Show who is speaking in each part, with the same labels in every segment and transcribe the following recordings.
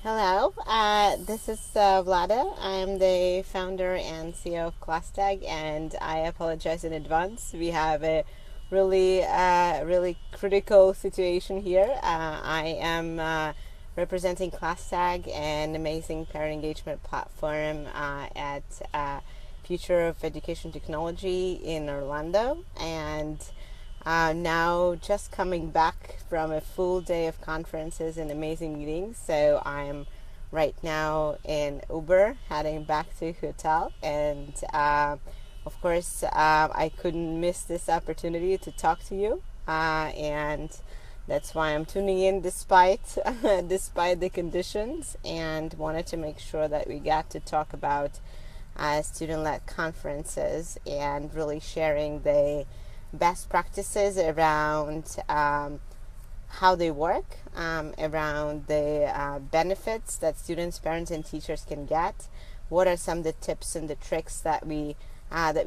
Speaker 1: Hello, this is Vlada. I'm the founder and CEO of ClassTag, and I apologize in advance. We have a really critical situation here. I am representing ClassTag, an amazing parent engagement platform at Future of Education Technology in Orlando, and now just coming back from a full day of conferences and amazing meetings. So I'm right now in Uber heading back to hotel, and of course I couldn't miss this opportunity to talk to you, and that's why I'm tuning in despite despite the conditions, and wanted to make sure that we got to talk about student-led conferences and really sharing the best practices around how they work, around the benefits that students, parents, and teachers can get. What are some of the tips and the tricks that we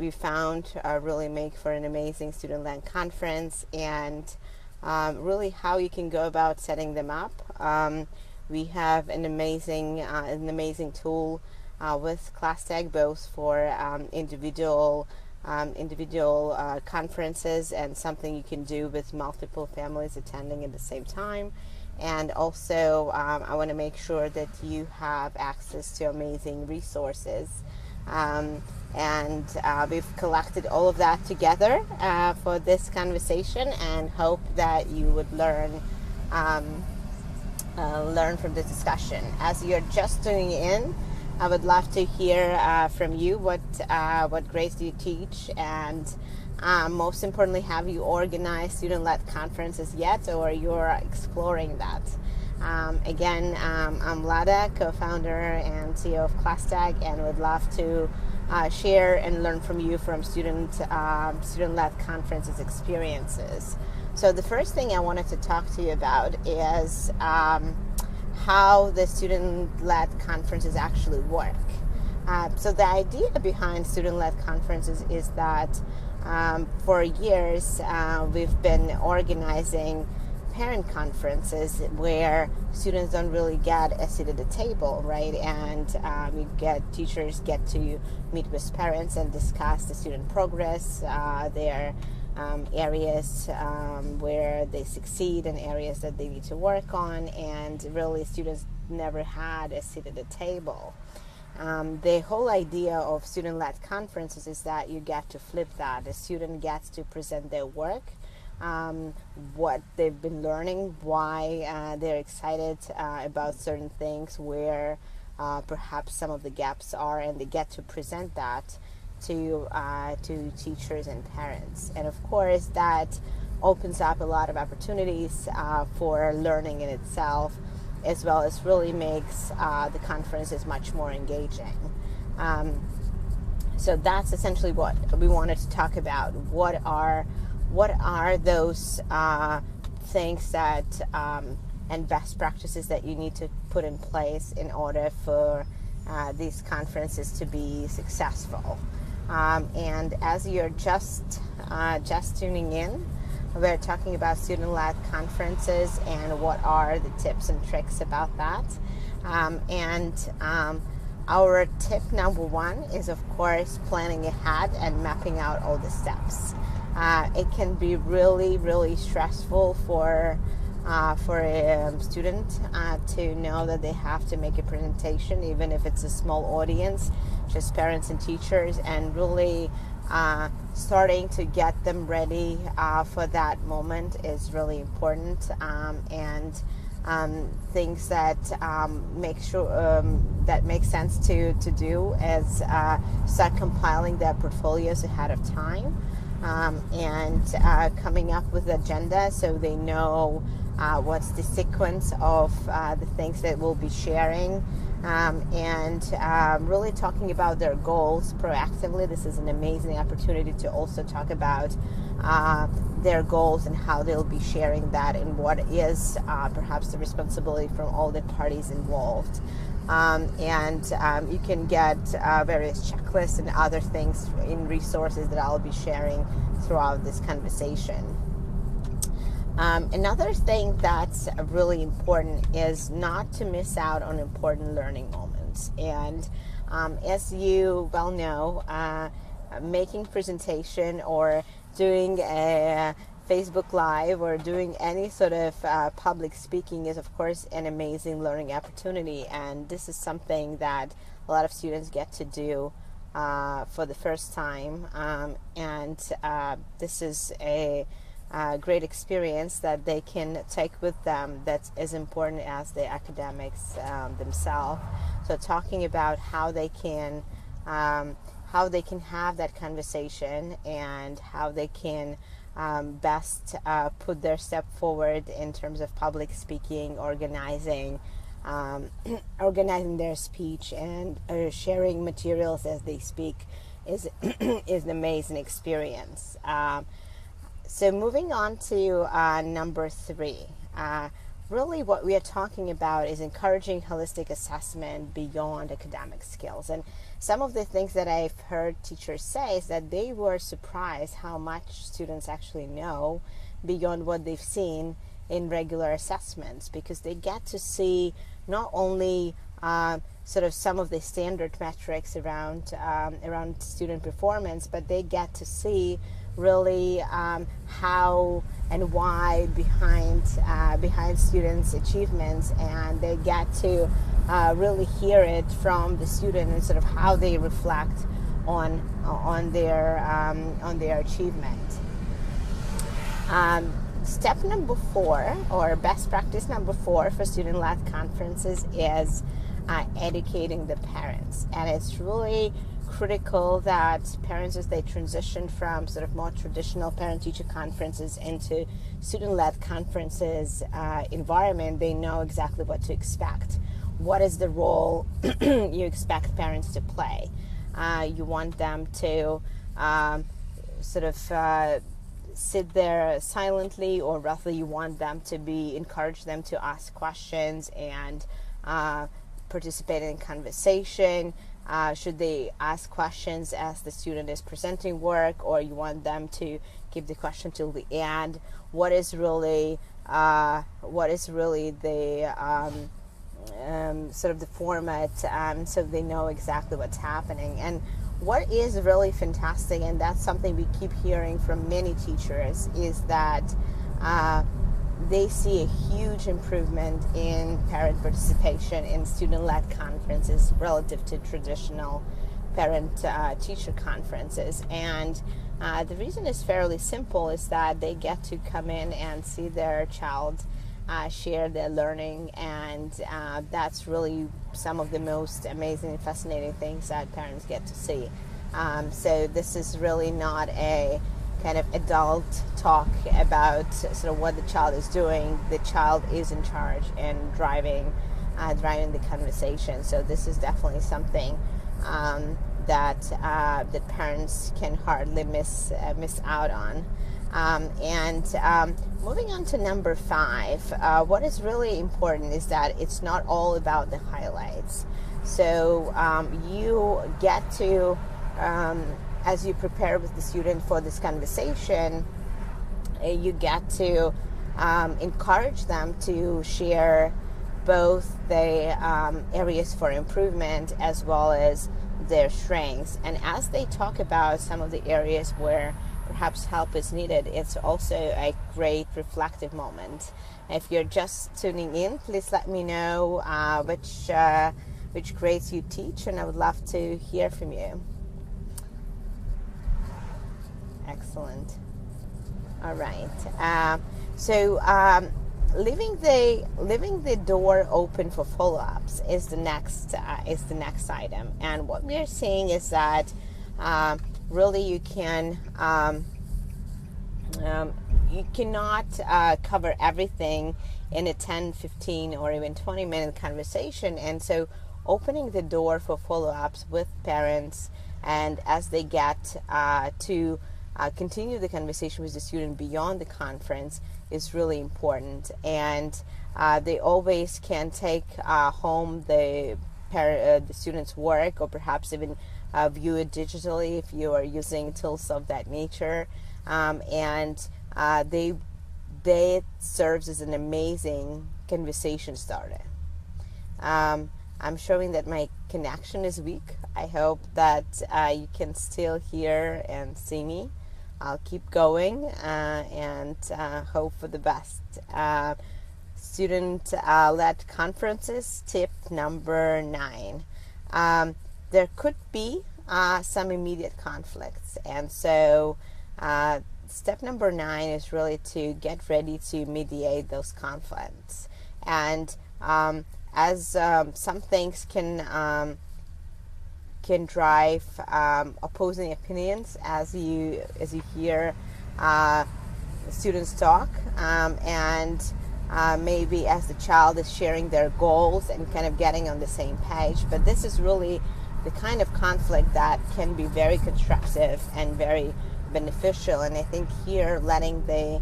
Speaker 1: found really make for an amazing student-led conference, and really how you can go about setting them up. We have an amazing tool with ClassTag, both for individual conferences, and something you can do with multiple families attending at the same time. And also, I want to make sure that you have access to amazing resources. And we've collected all of that together for this conversation, and hope that you would learn from this discussion. As you're just tuning in, I would love to hear from you. What grades do you teach, and most importantly, have you organized student-led conferences yet, or you're exploring that? Again, I'm Lada, co-founder and CEO of ClassTag, and would love to share and learn from you from student-led conferences experiences. So the first thing I wanted to talk to you about is how the student-led conferences actually work. So the idea behind student-led conferences is that for years we've been organizing parent conferences where students don't really get a seat at the table, right? And teachers get to meet with parents and discuss the student progress, their areas where they succeed and areas that they need to work on, and really students never had a seat at the table. The whole idea of student-led conferences is that you get to flip that. The student gets to present their work, what they've been learning, why they're excited about certain things, where perhaps some of the gaps are, and they get to present that to teachers and parents. And of course, that opens up a lot of opportunities for learning in itself, as well as really makes the conferences much more engaging. So that's essentially what we wanted to talk about. What are those things that and best practices that you need to put in place in order for these conferences to be successful? And as you're just tuning in, we're talking about student-led conferences and what are the tips and tricks about that. Our tip number one is, of course, planning ahead and mapping out all the steps. It can be really stressful for a student to know that they have to make a presentation, even if it's a small audience, just parents and teachers, and really starting to get them ready for that moment is really important. Things that make sense to do is start compiling their portfolios ahead of time, and coming up with an agenda so they know what's the sequence of the things that we'll be sharing, and really talking about their goals proactively. This is an amazing opportunity to also talk about their goals and how they'll be sharing that, and what is perhaps the responsibility from all the parties involved. You can get various checklists and other things in resources that I'll be sharing throughout this conversation. Another thing that's really important is not to miss out on important learning moments. And as you well know, making presentation or doing a Facebook Live or doing any sort of public speaking is, of course, an amazing learning opportunity. And this is something that a lot of students get to do for the first time. And this is a great experience that they can take with them that's as important as the academics themselves. So talking about how they can have that conversation and how they can best put their step forward in terms of public speaking, organizing their speech, and sharing materials as they speak is is an amazing experience. So moving on to number 3. Really what we are talking about is encouraging holistic assessment beyond academic skills. And some of the things that I've heard teachers say is that they were surprised how much students actually know beyond what they've seen in regular assessments, because they get to see not only sort of some of the standard metrics around student performance, but they get to see really how and why behind students' achievements, and they get to really hear it from the student and sort of how they reflect on their achievement. Step number 4, or best practice number 4 for student-led conferences, is educating the parents. And it's really critical that parents, as they transition from sort of more traditional parent-teacher conferences into student-led conferences environment, they know exactly what to expect. What is the role you expect parents to play? You want them to sit there silently, or rather you want them to encourage them to ask questions and participate in conversation. Should they ask questions as the student is presenting work, or you want them to keep the question till the end? What is really the sort of the format, so they know exactly what's happening. And what is really fantastic, and that's something we keep hearing from many teachers, is that they see a huge improvement in parent participation in student-led conferences relative to traditional parent-teacher conferences. And the reason is fairly simple, is that they get to come in and see their child share their learning, and that's really some of the most amazing and fascinating things that parents get to see. So this is really not a kind of adult talk about sort of what the child is doing. The child is in charge and driving the conversation. So this is definitely something that parents can hardly miss out on. Moving on to number 5, what is really important is that it's not all about the highlights. So you get to, as you prepare with the student for this conversation, you get to encourage them to share both the areas for improvement as well as their strengths. And as they talk about some of the areas where perhaps help is needed, it's also a great reflective moment. If you're just tuning in, please let me know which grades you teach, and I would love to hear from you. Excellent. All right. Leaving the door open for follow-ups is the next item. And what we are seeing is that really you cannot cover everything in a 10, 15, or even 20-minute conversation. And so opening the door for follow-ups with parents, and as they get to continue the conversation with the student beyond the conference, is really important. And they always can take home the student's work, or perhaps even view it digitally if you are using tools of that nature. And they they serves as an amazing conversation starter. I'm showing that my connection is weak. I hope that you can still hear and see me. I'll keep going and hope for the best. Student-led conferences, tip number 9. There could be some immediate conflicts, and so step number 9 is really to get ready to mediate those conflicts. And as some things can drive opposing opinions as you hear students talk, and maybe as the child is sharing their goals and kind of getting on the same page. But this is really the kind of conflict that can be very constructive and very beneficial. And I think here let a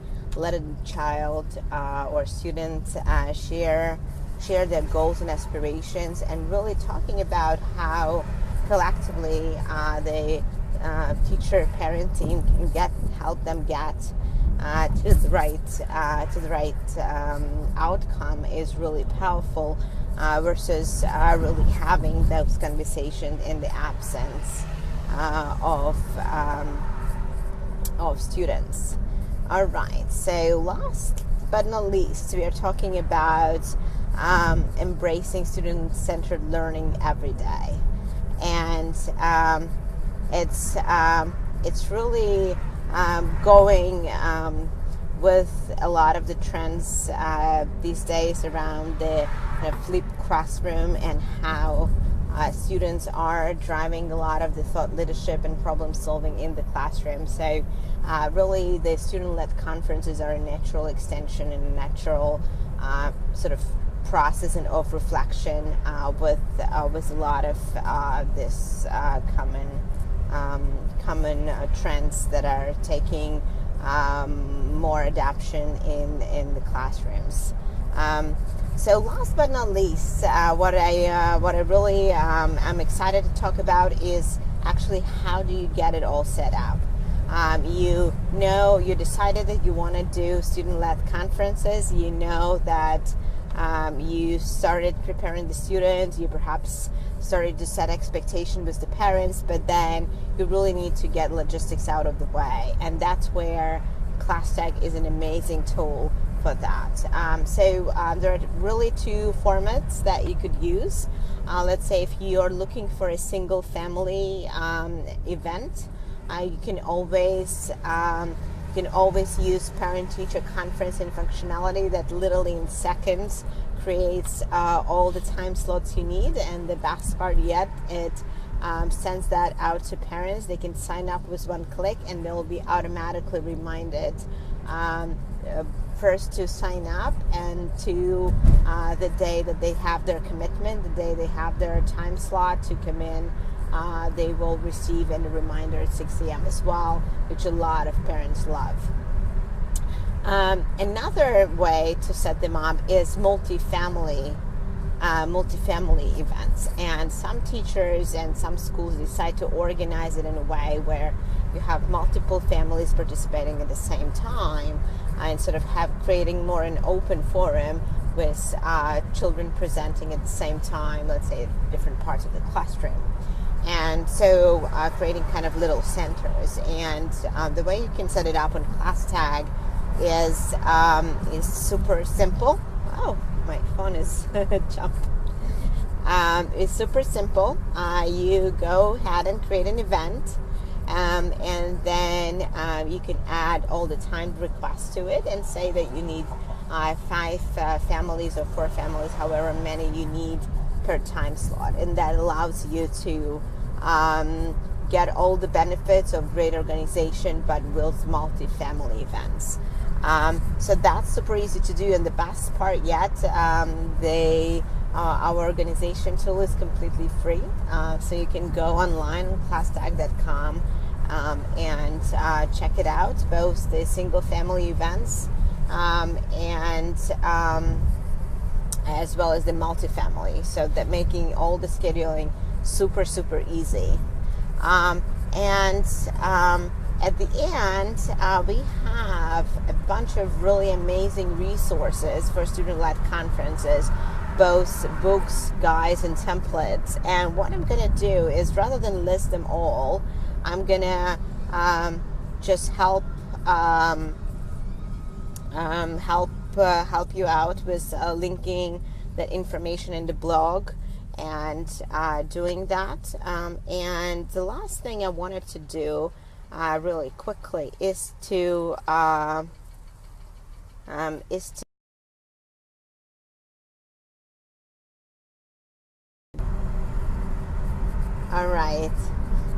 Speaker 1: child or student share their goals and aspirations, and really talking about how collectively the teacher parent team can help them get to the right outcome is really powerful, versus really having those conversations in the absence of students. All right, so last but not least, we are talking about embracing student-centered learning every day. And it's really going with a lot of the trends these days around the flipped classroom, and how students are driving a lot of the thought leadership and problem solving in the classroom. So really the student-led conferences are a natural extension and a natural sort of process and of reflection with a lot of this common trends that are taking more adoption in the classrooms. So last but not least, what I really am excited to talk about is actually how do you get it all set up. You decided that you want to do student-led conferences. You know that you started preparing the students, you perhaps started to set expectation with the parents, but then you really need to get logistics out of the way, and that's where ClassTag is an amazing tool for that. There are really 2 formats that you could use. Let's say if you are looking for a single family event, you can always use parent-teacher conferencing functionality that literally in seconds creates all the time slots you need. And the best part yet, it sends that out to parents. They can sign up with one click, and they'll be automatically reminded first to sign up, and to the day that they have their commitment, the day they have their time slot to come in. They will receive a reminder at 6 a.m. as well, which a lot of parents love. Another way to set them up is multifamily events. And some teachers and some schools decide to organize it in a way where you have multiple families participating at the same time, and sort of creating more an open forum with children presenting at the same time, let's say at different parts of the classroom. And so creating kind of little centers. And the way you can set it up on ClassTag is super simple. Oh, my phone is jumped. It's super simple. You go ahead and create an event, and then you can add all the timed requests to it, and say that you need 5 families or 4 families, however many you need per time slot, and that allows you to get all the benefits of great organization, but with multi-family events. So that's super easy to do, and the best part yet, our organization tool is completely free, so you can go online on classtag.com and check it out, both the single family events and as well as the multifamily, so that making all the scheduling super easy. at the end, we have a bunch of really amazing resources for student-led conferences, both books, guides, and templates. And what I'm going to do is, rather than list them all, I'm going to just help you out with linking that information in the blog and doing that. And the last thing I wanted to do really quickly is to all right.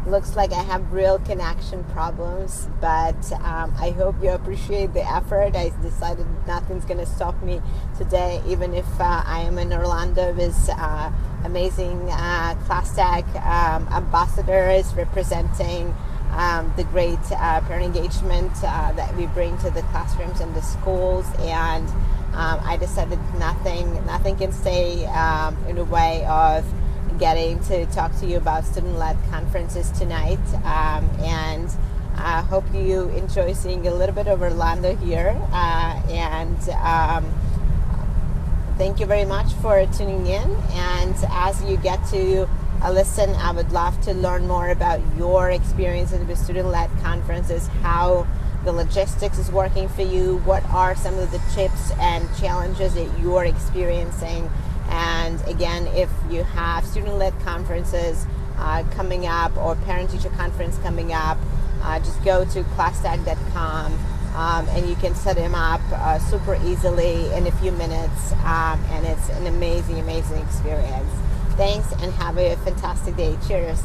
Speaker 1: Looks like I have real connection problems, but I hope you appreciate the effort. I decided nothing's going to stop me today, even if I am in Orlando with amazing ClassTag ambassadors representing the great parent engagement that we bring to the classrooms and the schools. And I decided nothing can stay in the way of getting to talk to you about student-led conferences tonight, and I hope you enjoy seeing a little bit of Orlando here, and thank you very much for tuning in. And as you get to listen, I would love to learn more about your experiences with student-led conferences, how the logistics is working for you, what are some of the tips and challenges that you are experiencing. And again, if you have student-led conferences coming up or parent-teacher conference coming up, just go to classtag.com and you can set them up super easily in a few minutes, and it's an amazing experience. Thanks, and have a fantastic day. Cheers.